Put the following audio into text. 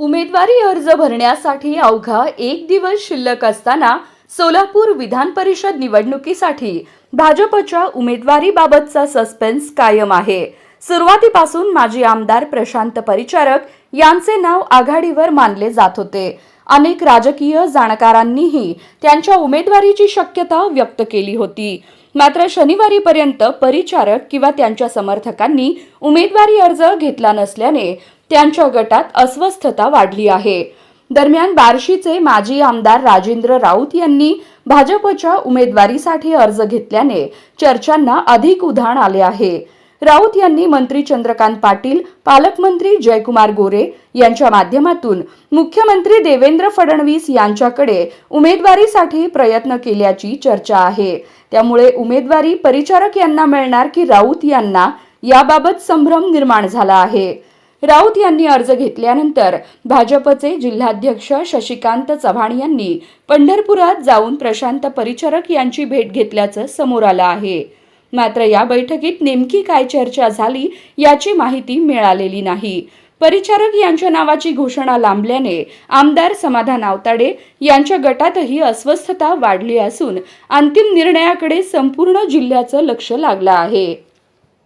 उमेदवारी अर्ज भरण्यासाठी अवघा एक दिवस शिल्लक असताना सोलापूर विधान परिषद निवडणुकीसाठी भाजपच्या उमेदवारीबाबतचा सस्पेन्स कायम आहे. सुरुवातीपासून माजी आमदार प्रशांत परिचारक यांचे नाव आघाडीवर मानले जात होते. अनेक राजकीय जाणकारांनीही त्यांच्या उमेदवारीची शक्यता व्यक्त केली होती. मात्र शनिवारीपर्यंत परिचारक किंवा त्यांच्या समर्थकांनी उमेदवारी अर्ज घेतला नसल्याने त्यांच्या गटात अस्वस्थता वाढली आहे. दरम्यान बार्शीचे माजी आमदार राजेंद्र राऊत यांनी भाजपच्या उमेदवारीसाठी अर्ज घेतल्याने चर्चांना अधिक उधाण आले आहे. राऊत यांनी मंत्री चंद्रकांत पाटील, पालकमंत्री जयकुमार गोरे यांच्या माध्यमातून मुख्यमंत्री देवेंद्र फडणवीस यांच्याकडे उमेदवारीसाठी प्रयत्न केल्याची चर्चा आहे. त्यामुळे उमेदवारी परिचारक यांना मिळणार की राऊत यांना, याबाबत संभ्रम निर्माण झाला आहे. राऊत यांनी अर्ज घेतल्यानंतर भाजपचे जिल्हाध्यक्ष शशिकांत चव्हाण यांनी पंढरपुरात जाऊन प्रशांत परिचारक यांची भेट घेतल्याचं समोर आलं आहे. मात्र या बैठकीत नेमकी काय चर्चा झाली याची माहिती मिळालेली नाही. परिचारक यांच्या नावाची घोषणा लांबल्याने आमदार समाधान आवताडे यांच्या गटातही अस्वस्थता वाढली असून अंतिम निर्णयाकडे संपूर्ण जिल्ह्याचं लक्ष लागलं आहे.